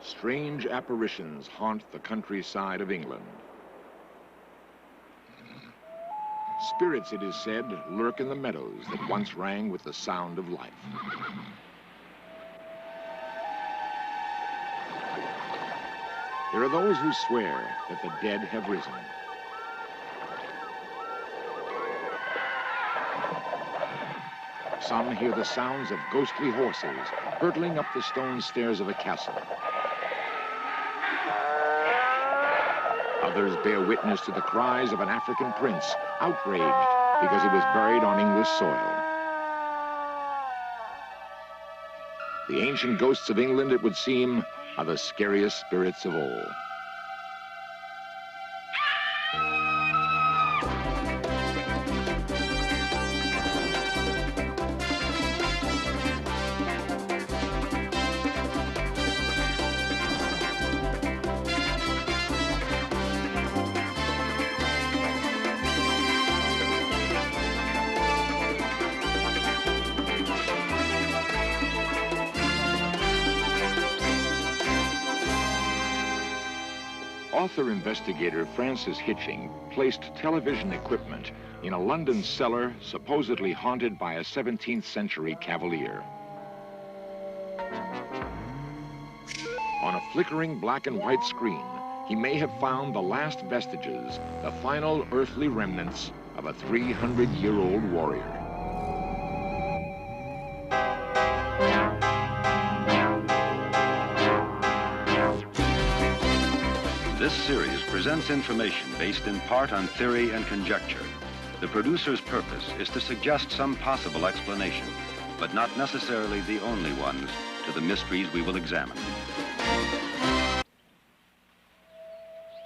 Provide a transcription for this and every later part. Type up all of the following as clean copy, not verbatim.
strange apparitions haunt the countryside of England. Spirits, it is said, lurk in the meadows that once rang with the sound of life. There are those who swear that the dead have risen. Some hear the sounds of ghostly horses hurtling up the stone stairs of a castle. Others bear witness to the cries of an African prince, outraged because he was buried on English soil. The ancient ghosts of England, it would seem, are the scariest spirits of all. Author-investigator Francis Hitching placed television equipment in a London cellar supposedly haunted by a 17th century cavalier. On a flickering black and white screen, he may have found the last vestiges, the final earthly remnants of a 300-year-old warrior. This series presents information based in part on theory and conjecture. The producer's purpose is to suggest some possible explanation, but not necessarily the only ones, to the mysteries we will examine.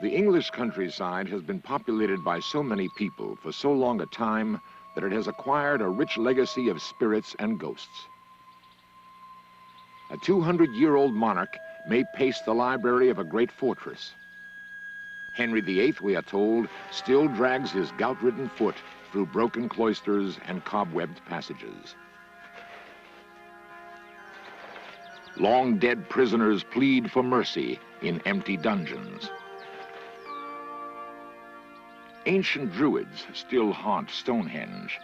The English countryside has been populated by so many people for so long a time that it has acquired a rich legacy of spirits and ghosts. A 200-year-old monarch may pace the library of a great fortress. Henry VIII, we are told, still drags his gout-ridden foot through broken cloisters and cobwebbed passages. Long-dead prisoners plead for mercy in empty dungeons. Ancient druids still haunt Stonehenge.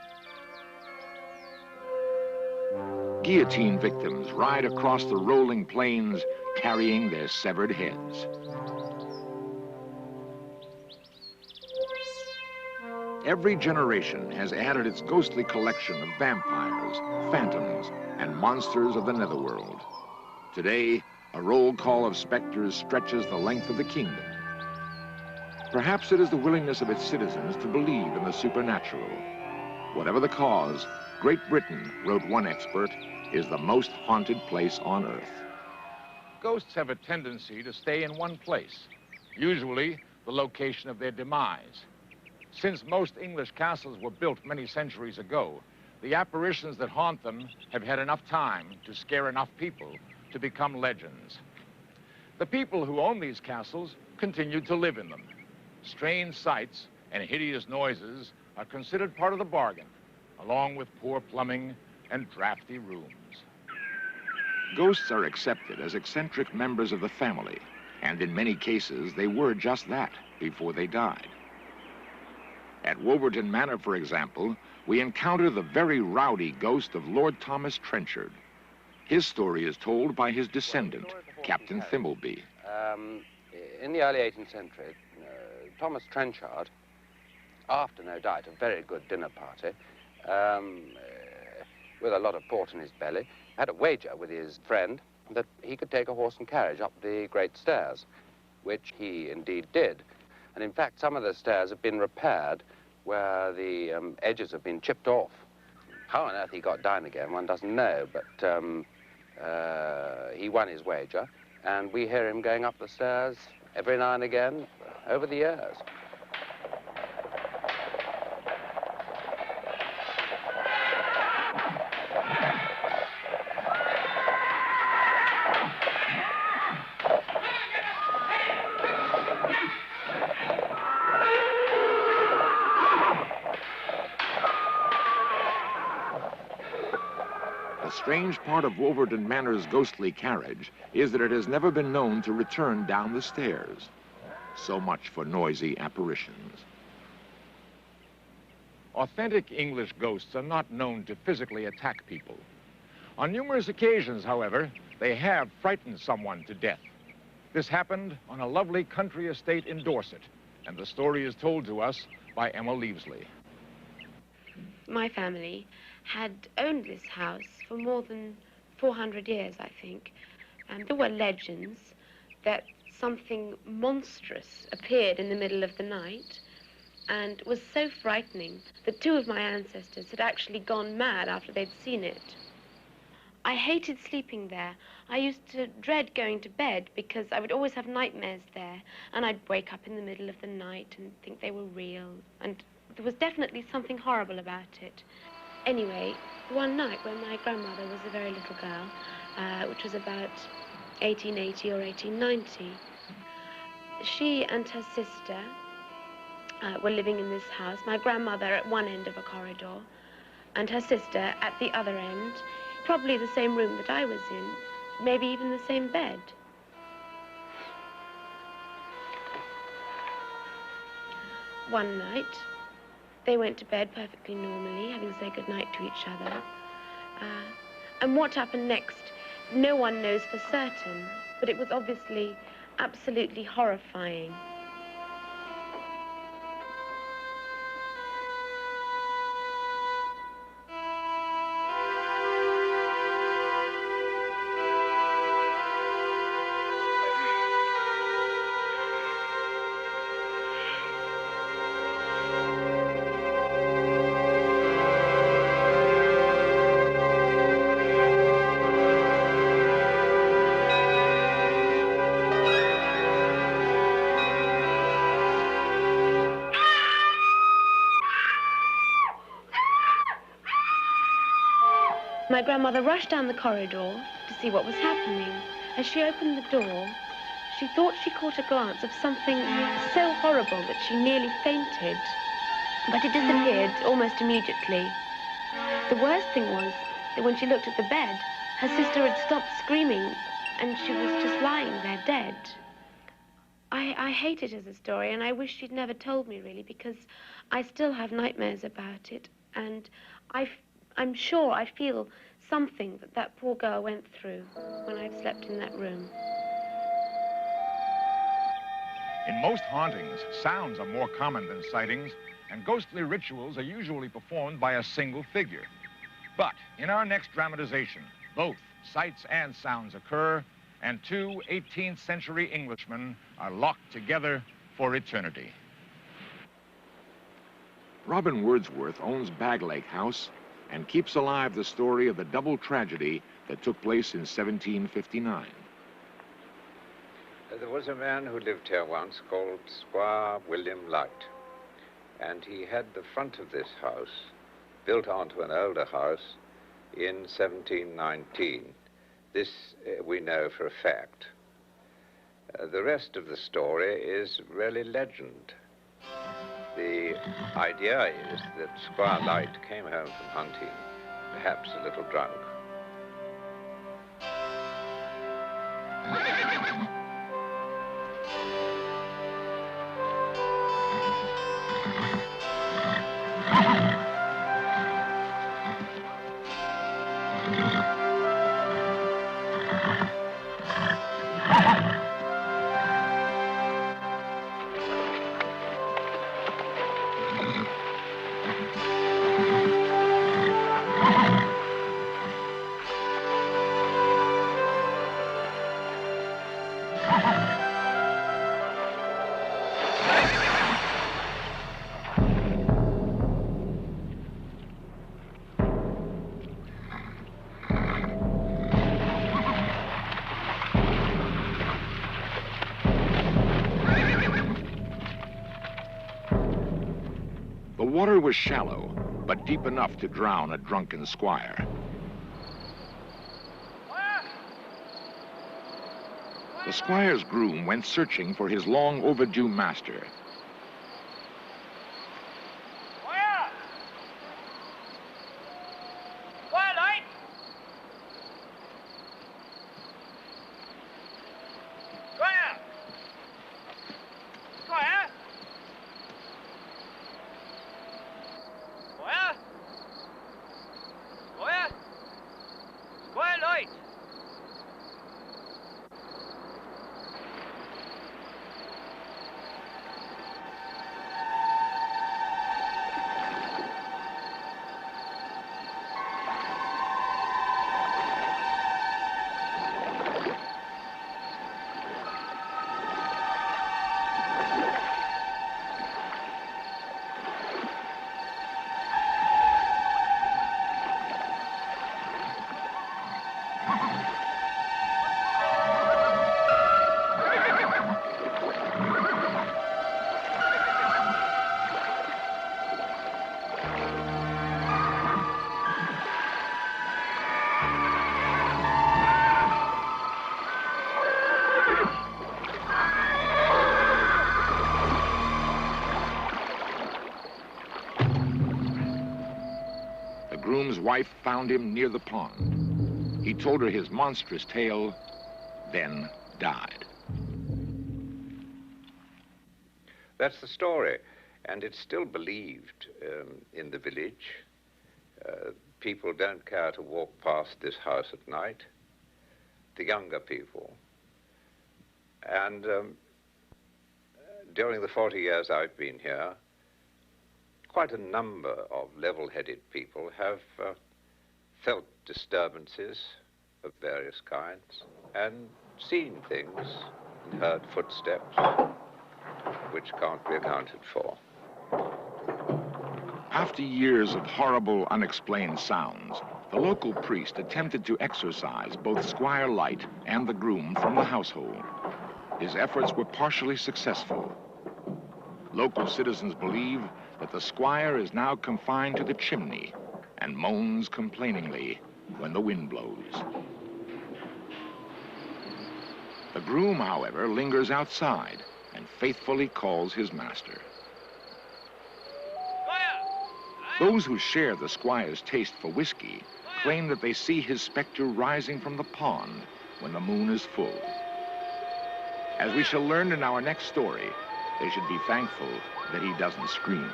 Guillotine victims ride across the rolling plains carrying their severed heads. Every generation has added its ghostly collection of vampires, phantoms, and monsters of the netherworld. Today, a roll call of specters stretches the length of the kingdom. Perhaps it is the willingness of its citizens to believe in the supernatural. Whatever the cause, Great Britain, wrote one expert, is the most haunted place on Earth. Ghosts have a tendency to stay in one place, usually the location of their demise. Since most English castles were built many centuries ago, the apparitions that haunt them have had enough time to scare enough people to become legends. The people who own these castles continue to live in them. Strange sights and hideous noises are considered part of the bargain, along with poor plumbing and drafty rooms. Ghosts are accepted as eccentric members of the family, and in many cases they were just that before they died. At Wolverton Manor, for example, we encounter the very rowdy ghost of Lord Thomas Trenchard. His story is told by his descendant, Captain Thimbleby. In the early 18th century, Thomas Trenchard, after, no doubt, a very good dinner party, with a lot of port in his belly, had a wager with his friend that he could take a horse and carriage up the great stairs, which he indeed did. And in fact, some of the stairs have been repaired where the edges have been chipped off. How on earth he got down again, one doesn't know, but he won his wager, and we hear him going up the stairs every now and again over the years. The strange part of Wolverton Manor's ghostly carriage is that it has never been known to return down the stairs. So much for noisy apparitions. Authentic English ghosts are not known to physically attack people. On numerous occasions, however, they have frightened someone to death. This happened on a lovely country estate in Dorset, and the story is told to us by Emma Leavesley. My family had owned this house for more than 400 years, I think. And there were legends that something monstrous appeared in the middle of the night and was so frightening that two of my ancestors had actually gone mad after they'd seen it. I hated sleeping there. I used to dread going to bed because I would always have nightmares there, and I'd wake up in the middle of the night and think they were real, and there was definitely something horrible about it. Anyway, one night when my grandmother was a very little girl, which was about 1880 or 1890, she and her sister were living in this house, my grandmother at one end of a corridor, and her sister at the other end, probably the same room that I was in, maybe even the same bed. One night, they went to bed perfectly normally, having said goodnight to each other. And what happened next, no one knows for certain, but it was obviously absolutely horrifying. My grandmother rushed down the corridor to see what was happening. As she opened the door, she thought she caught a glance of something so horrible that she nearly fainted. But it disappeared almost immediately. The worst thing was that when she looked at the bed, her sister had stopped screaming and she was just lying there dead. I hate it as a story, and I wish she'd never told me, really, because I still have nightmares about it, and I'm sure I feel something that that poor girl went through when I've slept in that room. In most hauntings, sounds are more common than sightings, and ghostly rituals are usually performed by a single figure. But in our next dramatization, both sights and sounds occur, and two 18th century Englishmen are locked together for eternity. Robin Wordsworth owns Baglake House and keeps alive the story of the double tragedy that took place in 1759. There was a man who lived here once called Squire William Light, and he had the front of this house built onto an older house in 1719. This we know for a fact. The rest of the story is really legend. The idea is that Squire Light came home from hunting, perhaps a little drunk. The water was shallow, but deep enough to drown a drunken squire. The squire's groom went searching for his long overdue master. wife found him near the pond. He told her his monstrous tale, then died. That's the story, and it's still believed in the village. People don't care to walk past this house at night, the younger people. And during the 40 years I've been here, quite a number of level-headed people have felt disturbances of various kinds and seen things and heard footsteps which can't be accounted for. After years of horrible, unexplained sounds, the local priest attempted to exorcise both Squire Light and the groom from the household. His efforts were partially successful. Local citizens believe that the squire is now confined to the chimney and moans complainingly when the wind blows. The groom, however, lingers outside and faithfully calls his master. Those who share the squire's taste for whiskey claim that they see his specter rising from the pond when the moon is full. As we shall learn in our next story, they should be thankful that he doesn't scream.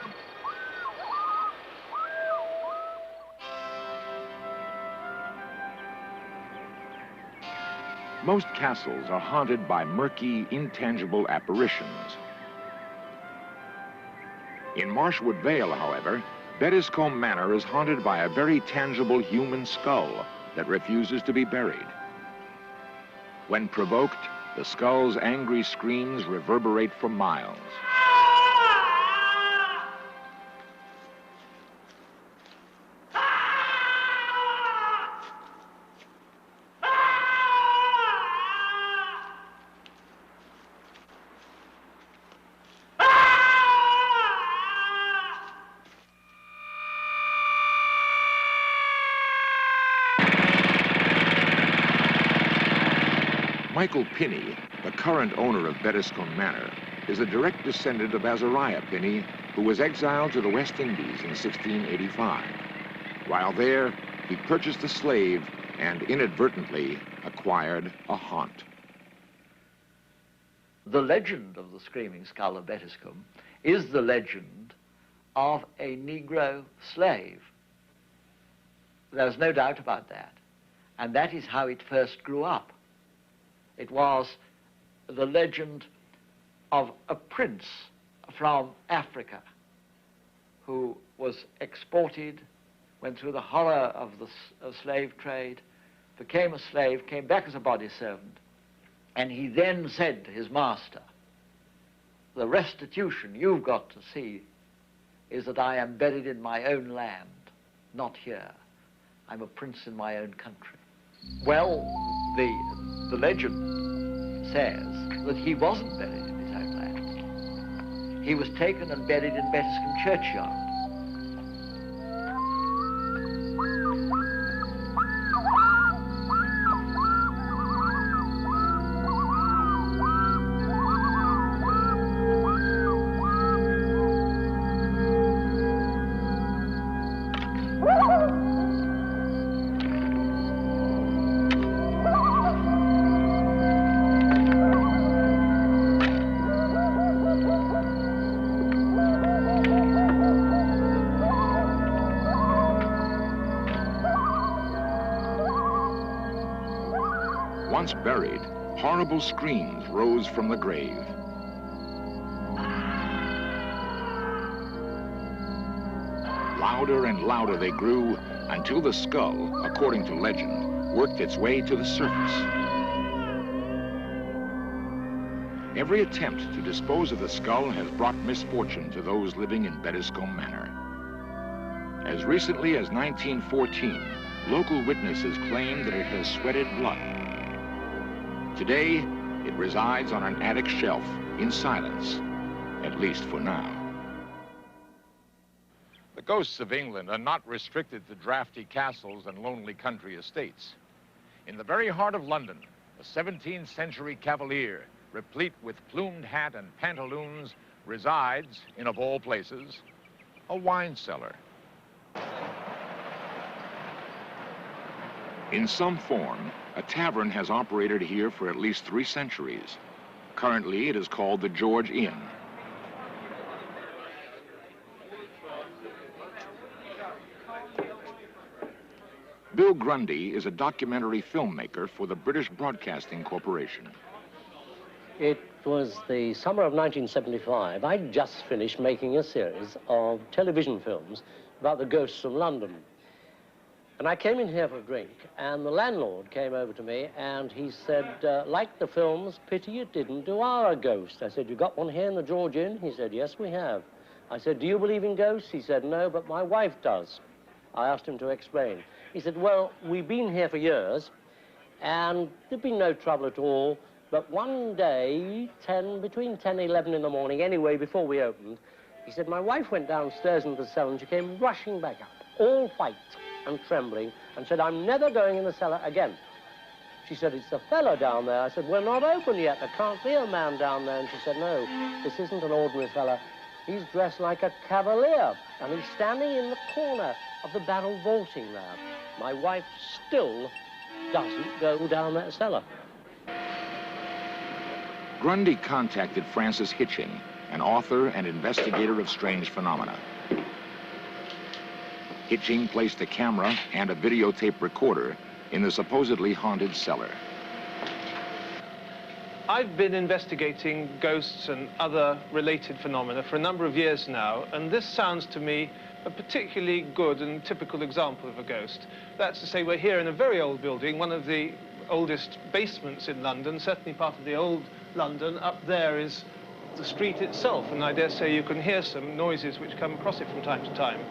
Most castles are haunted by murky, intangible apparitions. In Marshwood Vale, however, Bettiscombe Manor is haunted by a very tangible human skull that refuses to be buried. When provoked, the skull's angry screams reverberate for miles. Michael Pinney, the current owner of Bettiscombe Manor, is a direct descendant of Azariah Pinney, who was exiled to the West Indies in 1685. While there, he purchased a slave and inadvertently acquired a haunt. The legend of the Screaming Skull of Bettiscombe is the legend of a Negro slave. There's no doubt about that. And that is how it first grew up. It was the legend of a prince from Africa who was exported, went through the horror of the slave trade, became a slave, came back as a body servant, and he then said to his master, the restitution you've got to see is that I am buried in my own land, not here. I'm a prince in my own country. Well, the legend says that he wasn't buried in his own land. He was taken and buried in Bettiscombe churchyard. Once buried, horrible screams rose from the grave. Louder and louder they grew until the skull, according to legend, worked its way to the surface. Every attempt to dispose of the skull has brought misfortune to those living in Bettiscombe Manor. As recently as 1914, local witnesses claimed that it has sweated blood. Today, it resides on an attic shelf in silence, at least for now. The ghosts of England are not restricted to drafty castles and lonely country estates. In the very heart of London, a 17th century cavalier, replete with plumed hat and pantaloons, resides in, of all places, a wine cellar. In some form, a tavern has operated here for at least 3 centuries. Currently, it is called the George Inn. Bill Grundy is a documentary filmmaker for the British Broadcasting Corporation. It was the summer of 1975. I'd just finished making a series of television films about the ghosts of London. And I came in here for a drink, and the landlord came over to me, and he said, like the films, pity you didn't do our ghost. I said, you got one here in the George Inn? He said, yes, we have. I said, do you believe in ghosts? He said, no, but my wife does. I asked him to explain. He said, well, we've been here for years, and there'd been no trouble at all, but one day, between 10 and 11 in the morning, anyway, before we opened, he said, my wife went downstairs into the cellar, and she came rushing back up, all white and trembling, and said, I'm never going in the cellar again. She said, it's the fellow down there. I said, we're not open yet. There can't be a man down there. And she said, no, this isn't an ordinary fella. He's dressed like a cavalier, and he's standing in the corner of the barrel vaulting there. My wife still doesn't go down that cellar. Grundy contacted Francis Hitching, an author and investigator of strange phenomena. Hitching placed a camera and a videotape recorder in the supposedly haunted cellar. I've been investigating ghosts and other related phenomena for a number of years now, and this sounds to me a particularly good and typical example of a ghost. That's to say, we're here in a very old building, one of the oldest basements in London, certainly part of the old London. Up there is the street itself, and I dare say you can hear some noises which come across it from time to time.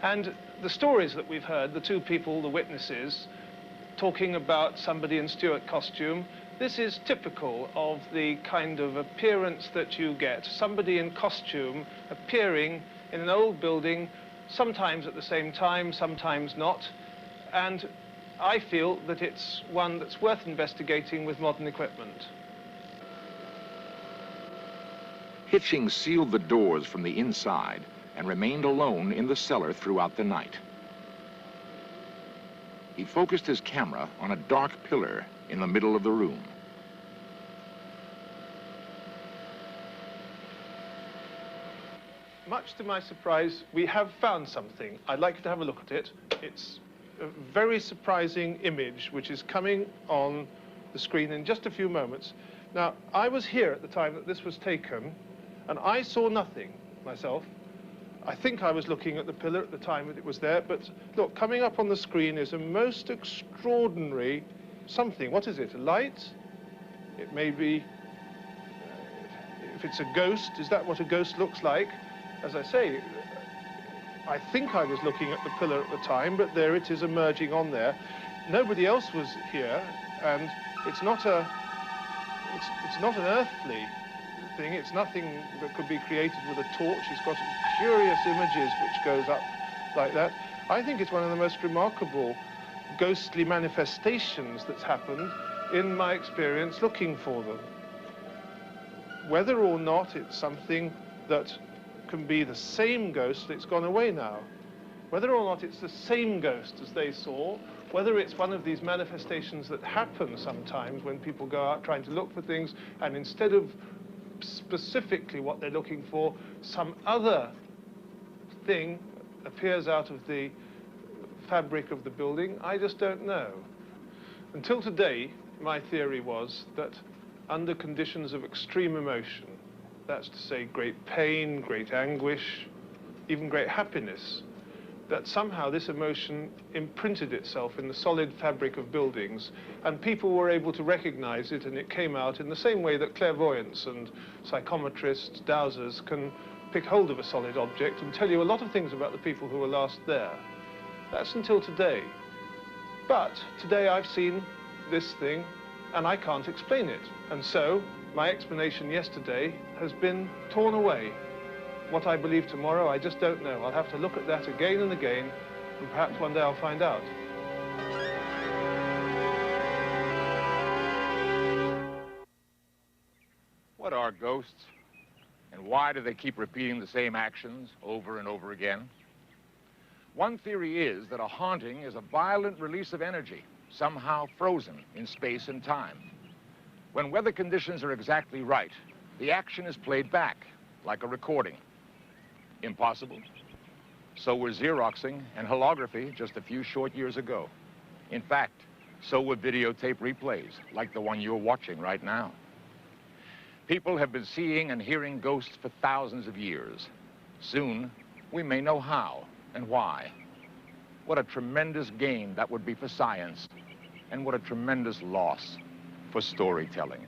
And the stories that we've heard, the 2 people, the witnesses, talking about somebody in Stuart costume, this is typical of the kind of appearance that you get. Somebody in costume appearing in an old building, sometimes at the same time, sometimes not. And I feel that it's one that's worth investigating with modern equipment. Hitching sealed the doors from the inside and remained alone in the cellar throughout the night. He focused his camera on a dark pillar in the middle of the room. Much to my surprise, we have found something. I'd like you to have a look at it. It's a very surprising image which is coming on the screen in just a few moments. Now, I was here at the time that this was taken, and I saw nothing myself. I think I was looking at the pillar at the time that it was there, but look, coming up on the screen is a most extraordinary something. What is it, a light? It may be, if it's a ghost, is that what a ghost looks like? As I say, I think I was looking at the pillar at the time, but there it is emerging on there. Nobody else was here, and it's not an earthly thing. It's nothing that could be created with a torch. It's got curious images which goes up like that. I think it's one of the most remarkable ghostly manifestations that's happened in my experience looking for them. Whether or not it's something that can be the same ghost that's gone away now, whether or not it's the same ghost as they saw, whether it's one of these manifestations that happen sometimes when people go out trying to look for things, and instead of specifically what they're looking for, some other thing appears out of the fabric of the building, I just don't know. Until today, my theory was that under conditions of extreme emotion, that's to say great pain, great anguish, even great happiness, that somehow this emotion imprinted itself in the solid fabric of buildings, and people were able to recognize it, and it came out in the same way that clairvoyants and psychometrists, dowsers, can pick hold of a solid object and tell you a lot of things about the people who were last there. That's until today. But today I've seen this thing, and I can't explain it. And so my explanation yesterday has been torn away. What I believe tomorrow, I just don't know. I'll have to look at that again and again, and perhaps one day I'll find out. What are ghosts? And why do they keep repeating the same actions over and over again? One theory is that a haunting is a violent release of energy, somehow frozen in space and time. When weather conditions are exactly right, the action is played back, like a recording. Impossible? So were Xeroxing and holography just a few short years ago. In fact, so were videotape replays, like the one you're watching right now. People have been seeing and hearing ghosts for thousands of years. Soon, we may know how and why. What a tremendous gain that would be for science, and what a tremendous loss for storytelling.